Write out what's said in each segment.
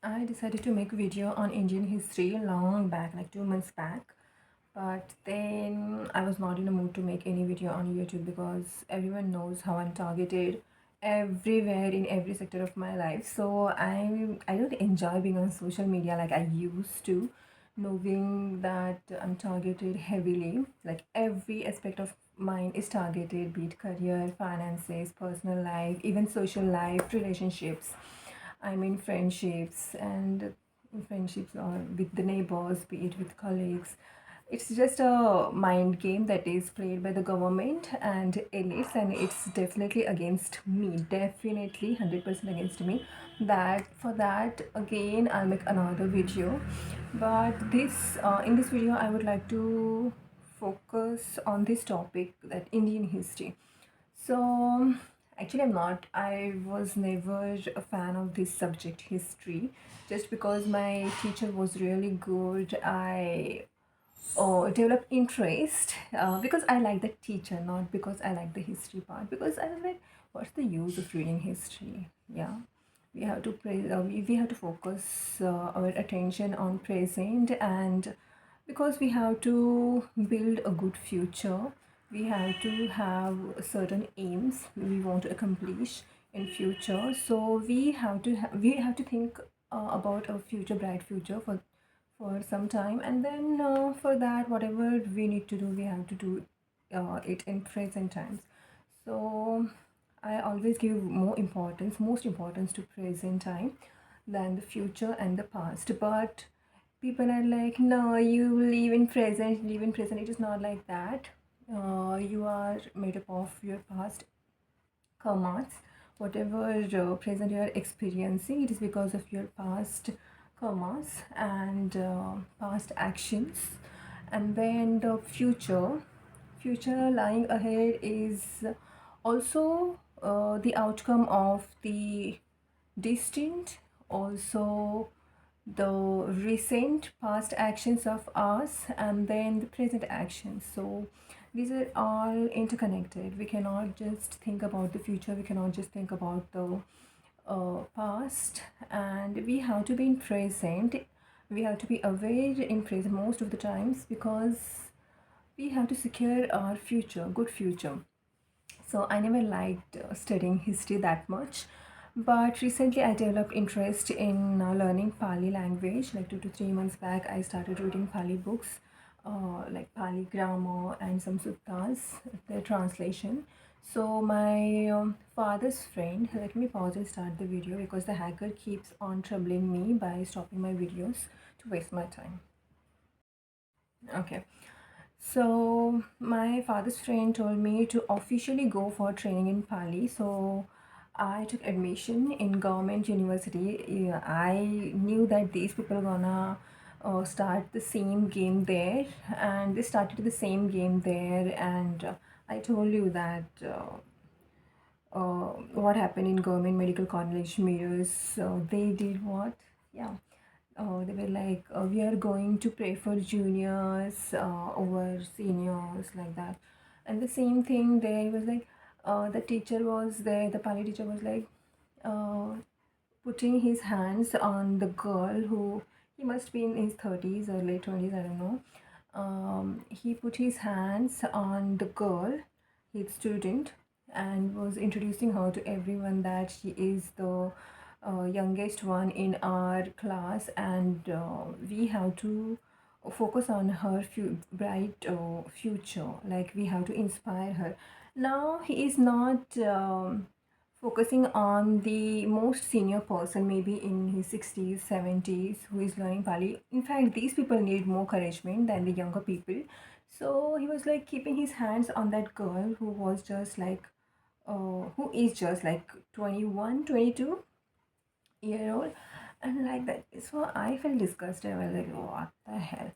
I decided to make a video on Indian history long back, like 2 months back. But then I was not in a mood to make any video on YouTube because everyone knows how I'm targeted everywhere in every sector of my life. So I don't enjoy being on social media like I used to, knowing that I'm targeted heavily. Like every aspect of mine is targeted, be it career, finances, personal life, even social life, relationships. I mean friendships and friendships or with the neighbors, be it with colleagues. It's just a mind game that is played by the government and elites, and it's definitely against me. Definitely 100% against me. That for that again, I'll make another video. But in this video, I would like to focus on this topic, that Indian history. So, actually, I'm not. I was never a fan of this subject, history. Just because my teacher was really good, I developed interest because I like the teacher, not because I like the history part. Because I was like, what's the use of reading history? Yeah, we have to focus our attention on present, and because we have to build a good future, we have to have certain aims we want to accomplish in future. So we have to think about a future, bright future for some time, and then for that, whatever we need to do, we have to do it in present times. So I always give most importance to present time than the future and the past. But people are like, no, you live in present. It is not like that. You are made up of your past karmas. Whatever present you are experiencing, it is because of your past karmas and past actions. And then the future lying ahead is also the outcome of the distant, also the recent past actions of us, and then the present actions. So these are all interconnected. We cannot just think about the future, we cannot just think about the past, and we have to be in present. We have to be aware in present most of the times, because we have to secure our future, good future. So I never liked studying history that much, but recently I developed interest in learning Pali language. Like 2 to 3 months back, I started reading Pali books, like Pali grammar and some suttas, their translation. So my father's friend, let me pause and start the video because the hacker keeps on troubling me by stopping my videos to waste my time. Okay. So my father's friend told me to officially go for training in Pali. So I took admission in government university. Yeah, I knew that these people gonna start the same game there, and they started the same game there. And I told you that what happened in government medical college mirrors. They did what? Yeah, they were like, we are going to prefer juniors over seniors, like that. And the same thing there was like, the teacher was there, the Pali teacher was like, uh, putting his hands on the girl who, he must be in his 30s or late 20s, I don't know. He put his hands on the girl, his student, and was introducing her to everyone that she is the youngest one in our class, and we have to focus on her bright future. Like we have to inspire her. Now he is not focusing on the most senior person, maybe in his 60s, 70s, who is learning Pali. In fact, these people need more encouragement than the younger people. So he was like keeping his hands on that girl who is just like 21, 22 year old, and like that. So I felt disgusted. I was like, what the hell?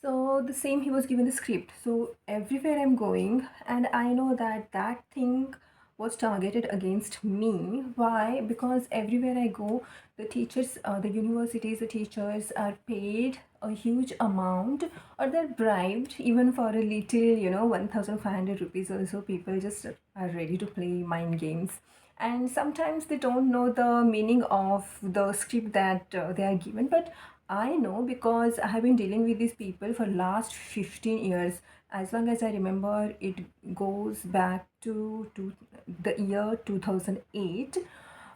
So the same, he was given the script. So everywhere I'm going, and I know that that thing was targeted against me. Why? Because everywhere I go, the teachers, the universities, the teachers are paid a huge amount, or they're bribed even for a little, 1,500 rupees. Also, people just are ready to play mind games, and sometimes they don't know the meaning of the script that they are given. But I know, because I have been dealing with these people for last 15 years. As long as I remember, it goes back to the year 2008.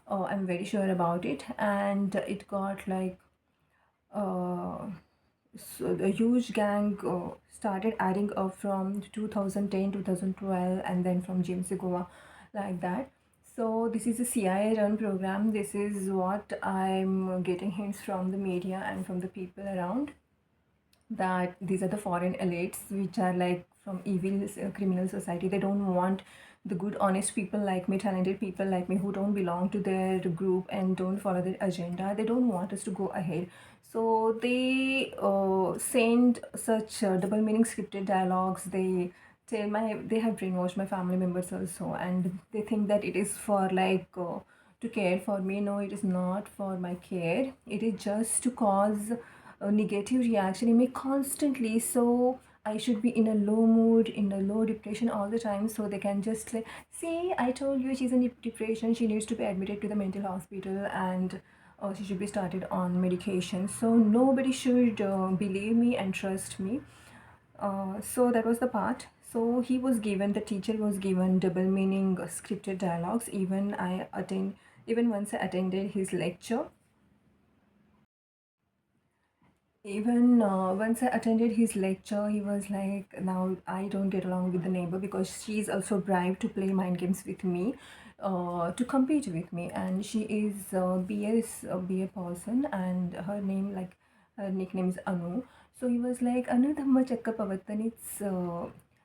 I'm very sure about it. And it got like uh, so the huge gang started adding up from 2010, 2012, and then from James Goa, like that. So this is a CIA run program. This is what I'm getting hints from the media and from the people around, that these are the foreign elites which are like from evil criminal society. They don't want the good honest people like me, talented people like me, who don't belong to their group and don't follow their agenda. They don't want us to go ahead. So they send such double meaning scripted dialogues. They have brainwashed my family members also, and they think that it is for like to care for me. No, it is not for my care. It is just to cause a negative reaction in me constantly. So I should be in a low mood, in a low depression all the time. So they can just like, see, I told you she's in depression. She needs to be admitted to the mental hospital, and she should be started on medication. So nobody should believe me and trust me. So that was the part. So the teacher was given double meaning scripted dialogues. Even once I attended his lecture. Even once I attended his lecture, he was like, now I don't get along with the neighbor because she's also bribed to play mind games with me, to compete with me. And she is BA person, and her nickname is Anu. So he was like, Anu Dhamma Chakka Pavattan. It's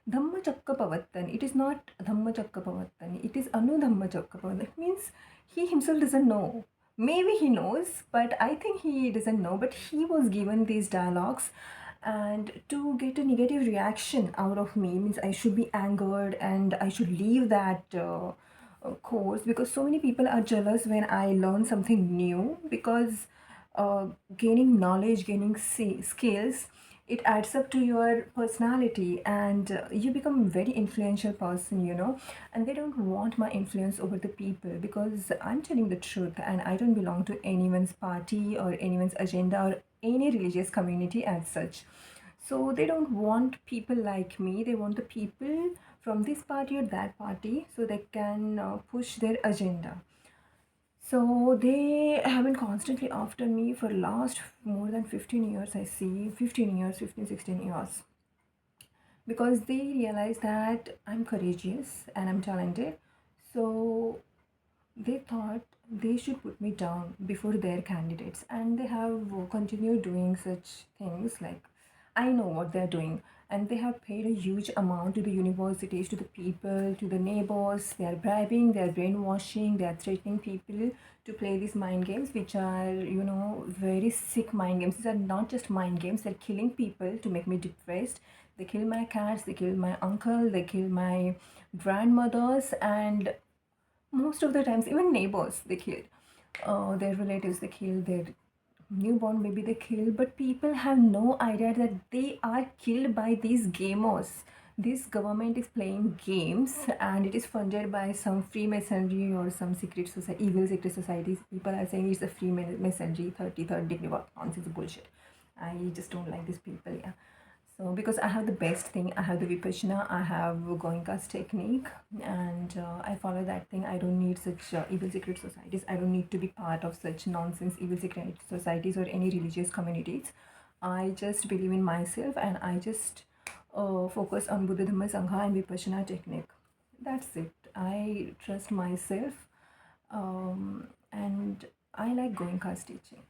Dhamma Chakka Pavattan. It is not Dhamma Chakka Pavattan. It is Anu Dhamma Chakka Pavattan. That means he himself doesn't know. Maybe he knows, but I think he doesn't know. But he was given these dialogues, and to get a negative reaction out of me means I should be angered and I should leave that course, because so many people are jealous when I learn something new. Because uh, gaining knowledge, gaining skills, it adds up to your personality, and you become a very influential person, and they don't want my influence over the people, because I'm telling the truth and I don't belong to anyone's party or anyone's agenda or any religious community as such. So they don't want people like me. They want the people from this party or that party, so they can push their agenda. So they have been constantly after me for last more than 15 years. I see 15 years, 15, 16 years, because they realize that I'm courageous and I'm talented. So they thought they should put me down before their candidates, and they have continued doing such things. Like, I know what they're doing, and they have paid a huge amount to the universities, to the people, to the neighbors. They are bribing, they are brainwashing, they are threatening people to play these mind games, which are, very sick mind games. These are not just mind games, they're killing people to make me depressed. They kill my cats, they kill my uncle, they kill my grandmothers, and most of the times even neighbors they killed, their relatives they killed, their newborn baby they killed. But people have no idea that they are killed by these gamers. This government is playing games, and it is funded by some freemasonry or some secret society, evil secret societies. People are saying it's a freemasonry, 33rd degree. What nonsense, bullshit. I just don't like these people. Yeah. So because I have the best thing, I have the Vipassana, I have Goenka's technique, and I follow that thing. I don't need such evil secret societies. I don't need to be part of such nonsense evil secret societies or any religious communities. I just believe in myself, and I just focus on Buddha Dhamma Sangha and Vipassana technique. That's it. I trust myself, and I like Goenka's teaching.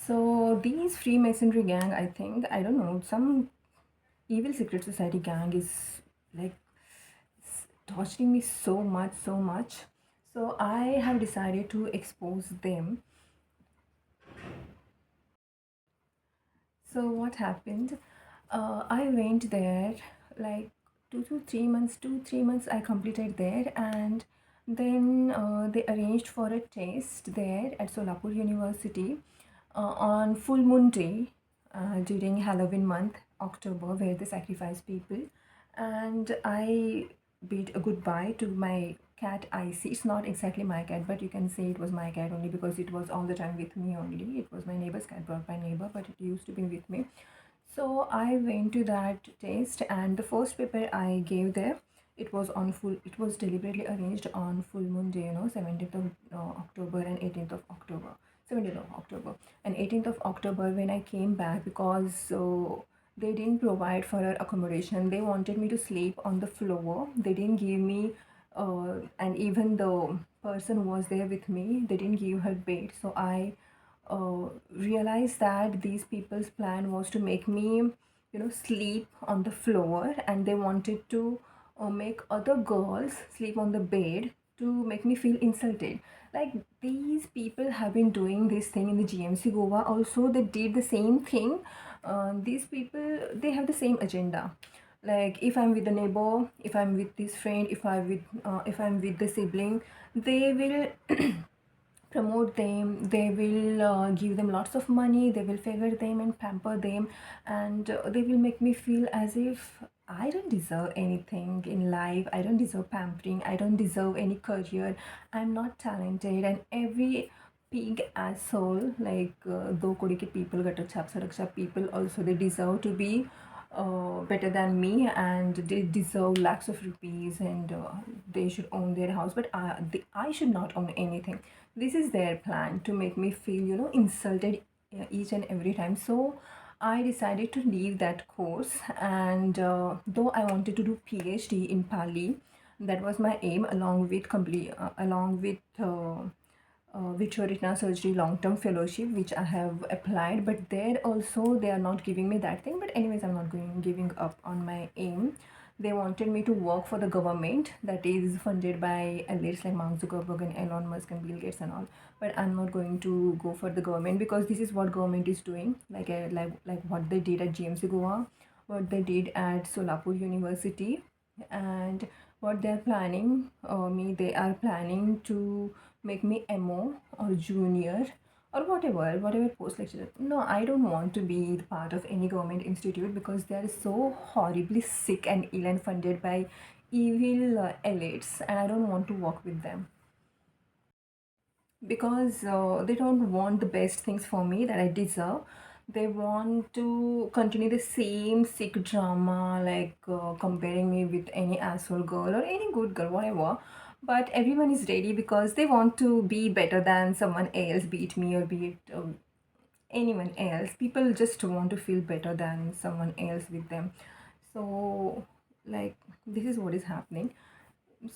So these Freemasonry gang, I think, I don't know, some evil secret society gang is like torturing me so much, so much. So I have decided to expose them. So what happened? I went there like 2 to 3 months. 2 3 months I completed there, and then they arranged for a test there at Solapur University on full moon day during Halloween month, October, where they sacrifice people. And I bid a goodbye to my cat I see. It's not exactly my cat, but you can say it was my cat only because it was all the time with me only. It was my neighbor's cat, brought by neighbor, but it used to be with me. So I went to that test, and the first paper I gave there, it was on full. It was deliberately arranged on full moon day, 17th of October and 18th of October. 17th of October and 18th of October when I came back, because they didn't provide for our accommodation. They wanted me to sleep on the floor. They didn't give me, and even the person who was there with me, they didn't give her bed. So I realized that these people's plan was to make me, sleep on the floor, and they wanted to make other girls sleep on the bed to make me feel insulted. Like, these people have been doing this thing in the GMC Goa also. They did the same thing. These people, they have the same agenda. Like, if I'm with the neighbor, if I'm with this friend, if I'm with the sibling, they will promote them. They will give them lots of money. They will favor them and pamper them, and they will make me feel as if I don't deserve anything in life. I don't deserve pampering. I don't deserve any career. I'm not talented. And every pig asshole, like do kodi ke people, gutter chap sadak chap people also, they deserve to be better than me, and they deserve lakhs of rupees, and they should own their house, but I should not own anything. This is their plan to make me feel, insulted each and every time. So I decided to leave that course, and though I wanted to do PhD in Pali, that was my aim, along with Vitreoretinal surgery long-term fellowship, which I have applied. But there also they are not giving me that thing. But anyways, I'm not giving up on my aim. They wanted me to work for the government, that is funded by elites like Mark Zuckerberg and Elon Musk and Bill Gates and all. But I'm not going to go for the government, because this is what government is doing. Like what they did at GMC Goa, what they did at Solapur University, and what they're planning they are planning to make me MO or junior or whatever post lecturer. No, I don't want to be the part of any government institute, because they are so horribly sick and ill and funded by evil elites, and I don't want to work with them, because they don't want the best things for me that I deserve. They want to continue the same sick drama, like comparing me with any asshole girl or any good girl, whatever. But everyone is ready because they want to be better than someone else, be it me or be it anyone else. People just want to feel better than someone else with them. So, like, this is what is happening.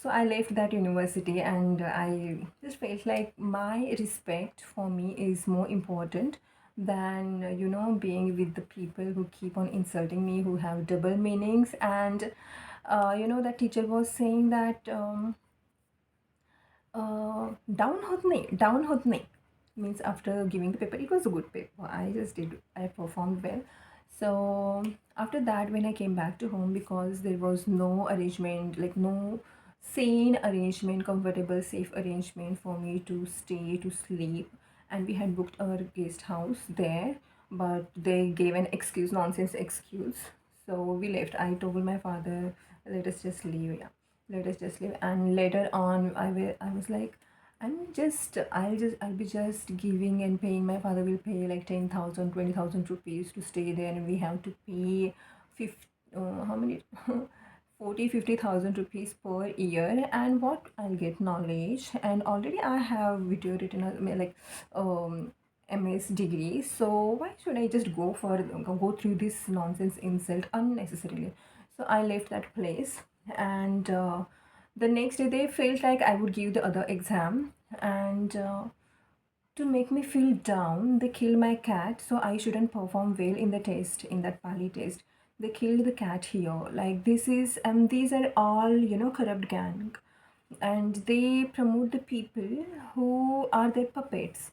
So I left that university, and I just felt like my respect for me is more important than, being with the people who keep on insulting me, who have double meanings. And that teacher was saying that down hot nahi, means after giving the paper, it was a good paper. I performed well. So after that, when I came back to home, because there was no arrangement, like no sane arrangement, comfortable, safe arrangement for me to stay, to sleep, and we had booked our guest house there, but they gave an excuse, nonsense excuse. So we left. I told my father, let us just leave. Yeah, let us just leave. And later on, I was like, I'll be just giving and paying. My father will pay like 10,000, 20,000 rupees to stay there, and we have to pay 50, how many 40, 50,000 rupees per year. And what, I'll get knowledge, and already I have video written like MS degree. So why should I just go through this nonsense insult unnecessarily? So I left that place, and the next day they felt like I would give the other exam, and to make me feel down, they killed my cat, so I shouldn't perform well in the test, in that Pali test. They killed the cat here. Like, these are all, corrupt gang, and they promote the people who are their puppets,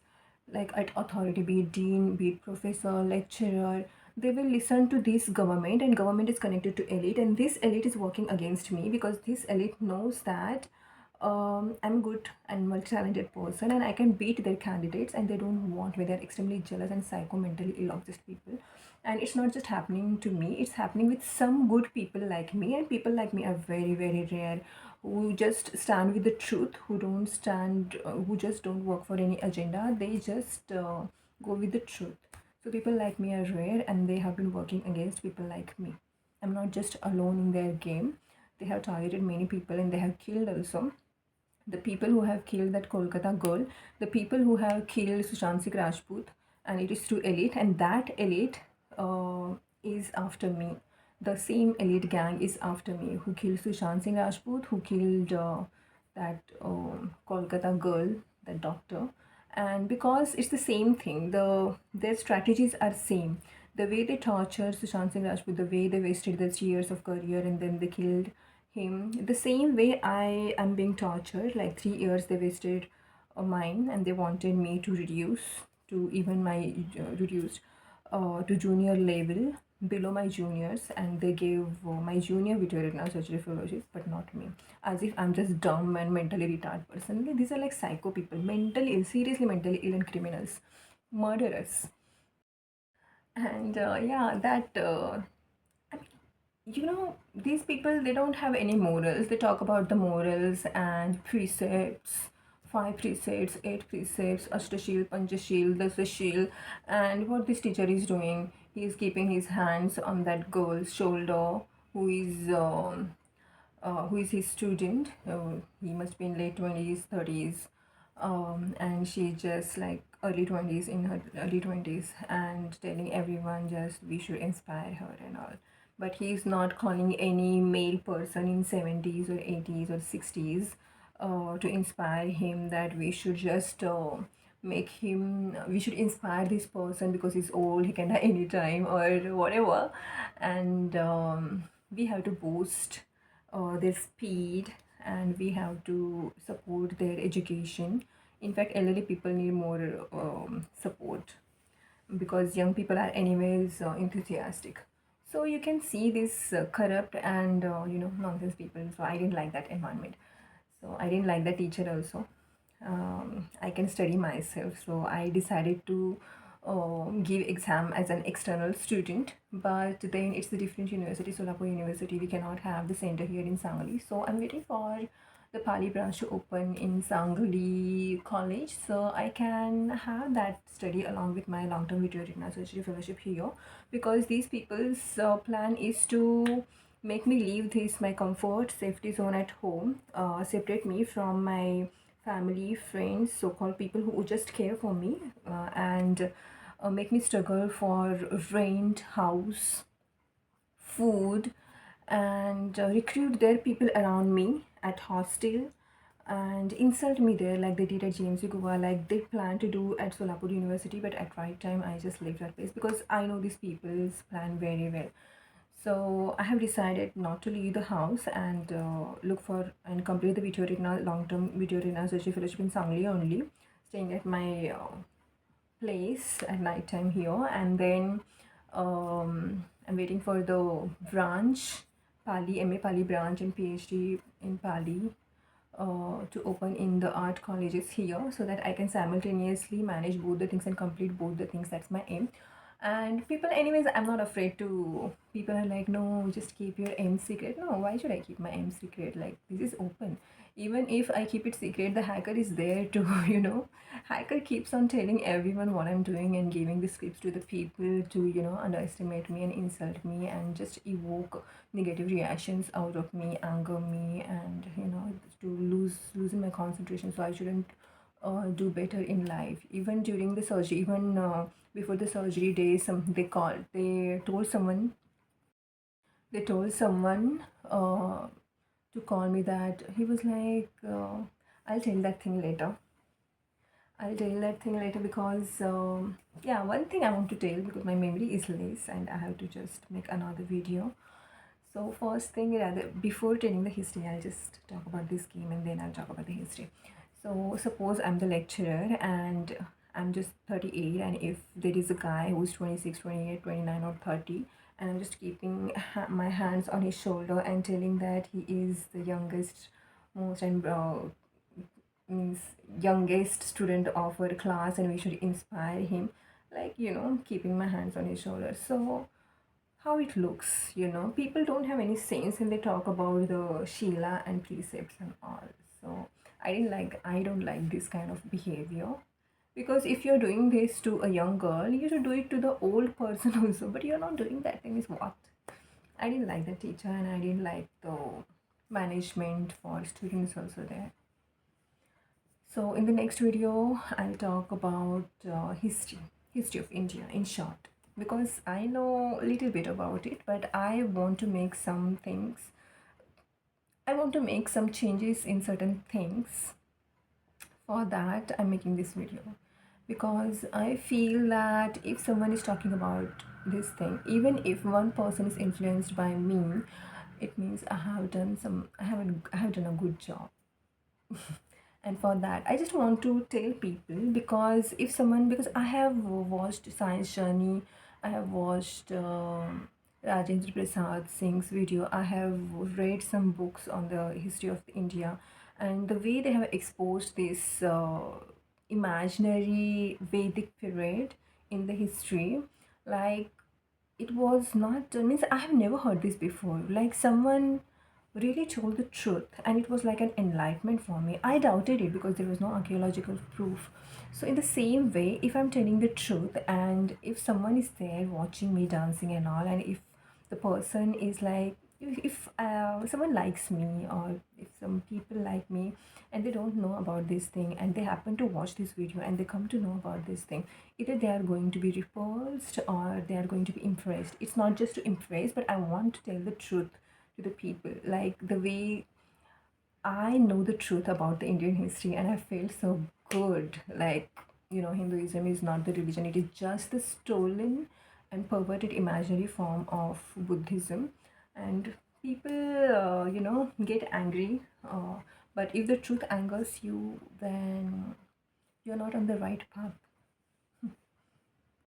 like at authority, be it dean, be it professor, lecturer. They will listen to this government, and government is connected to elite, and this elite is working against me, because this elite knows that I'm good and multi-talented person, and I can beat their candidates, and they don't want me. They're extremely jealous and psycho, mentally ill of these people. And it's not just happening to me, it's happening with some good people like me, and people like me are very, very rare. who just stand with the truth, who just don't work for any agenda. They just go with the truth. So people like me are rare, and they have been working against people like me. I'm not just alone in their game. They have targeted many people, and they have killed also the people who have killed that Kolkata girl, the people who have killed Sushant Singh Rajput, and it is through elite, and that elite is after me. The same elite gang is after me, who killed Sushant Singh Rajput, who killed that Kolkata girl, that doctor, and because it's the same thing, their strategies are same. The way they tortured Sushant Singh Rajput, the way they wasted their years of career, and then they killed him the same way I am being tortured. Like 3 years they wasted mine, and they wanted me to reduce to even my reduced to junior level, below my juniors, and they gave my junior veterinary surgery fellowship, but not me, as if I'm just dumb and mentally retarded person. Like, these are like psycho people, mentally ill, seriously mentally ill, and criminals, murderers. And yeah, that these people, they don't have any morals. They talk about the morals and precepts, 5 precepts, 8 precepts, Ashtashil, Panchashil, Dasashil. And what this teacher is doing, he is keeping his hands on that girl's shoulder, who is his student. He must be in late 20s, 30s, and she just like early 20s, in her early 20s, and telling everyone just we should inspire her and all. But he's not calling any male person in 70s or 80s or 60s to inspire him, that we should just we should inspire this person because he's old, he can die anytime or whatever. And we have to boost their speed, and we have to support their education. In fact, elderly people need more support, because young people are anyways enthusiastic. So you can see this corrupt and nonsense people. So I didn't like that environment. So I didn't like the teacher also. I can study myself, so I decided to give exam as an external student. But then it's a different university, Solapur University. We cannot have the center here in Sangli, so I'm waiting for the Pali branch to open in Sangli College, so I can have that study along with my long-term veterinary surgery fellowship here. Because these people's plan is to make me leave this my comfort safety zone at home, separate me from my family, friends, so-called people who just care for me, and make me struggle for rent, house, food, and recruit their people around me at hostel, and insult me there like they did at JMC Goa, like they plan to do at Solapur University. But at right time, I just left that place because I know these people's plan very well. So I have decided not to leave the house, and look for and complete the Vitorina long-term Vitorina surgery fellowship in Sangli only, staying at my place at night time here. And then I'm waiting for the branch, Pali, MA Pali branch and PhD in Pali to open in the art colleges here, so that I can simultaneously manage both the things and complete both the things. That's my aim. And people, anyways, I'm not afraid to. People are like, no, just keep your aim secret. No, why should I keep my aim secret? Like, this is open. Even if I keep it secret, the hacker is there to, hacker keeps on telling everyone what I'm doing and giving the scripts to the people to, underestimate me and insult me and just evoke negative reactions out of me, anger me, and, to losing my concentration. So I shouldn't do better in life. Even during the surgery, even before the surgery day, they told someone to call me. That he was like, I'll tell that thing later. I'll tell that thing later because, yeah, one thing I want to tell, because my memory is less and I have to just make another video. So first thing, rather before telling the history, I'll just talk about this game and then I'll talk about the history. So suppose I'm the lecturer and I'm just 38, and if there is a guy who's 26, 28, 29, or 30, and I'm just keeping my hands on his shoulder and telling that he is the youngest, most and means youngest student of our class and we should inspire him, like keeping my hands on his shoulder. So how it looks, people don't have any sense and they talk about the Sheila and precepts and all. So I don't like this kind of behavior, because if you're doing this to a young girl, you should do it to the old person also, but you're not doing that thing. Is what I didn't like the teacher, and I didn't like the management for students also there. So in the next video, I'll talk about history of India in short, because I know a little bit about it, but I want to make some things. I want to make some changes in certain things. For that, I'm making this video, because I feel that if someone is talking about this thing, even if one person is influenced by me, it means I have done a good job. And for that, I just want to tell people, because I have watched Science Journey, I have watched Rajendra Prasad Singh's video, I have read some books on the history of India, and the way they have exposed this imaginary Vedic period in the history, like, it was not means I have never heard this before. Like, someone really told the truth, and it was like an enlightenment for me. I doubted it because there was no archaeological proof. So in the same way, if I'm telling the truth, and if someone is there watching me dancing and all, and if the person is like, if someone likes me, or if some people like me and they don't know about this thing, and they happen to watch this video and they come to know about this thing, either they are going to be repulsed or they are going to be impressed. It's not just to impress, but I want to tell the truth to the people, like the way I know the truth about the Indian history, and I feel so good. Like, Hinduism is not the religion, it is just the stolen and perverted imaginary form of Buddhism. And people, get angry. But if the truth angers you, then you're not on the right path.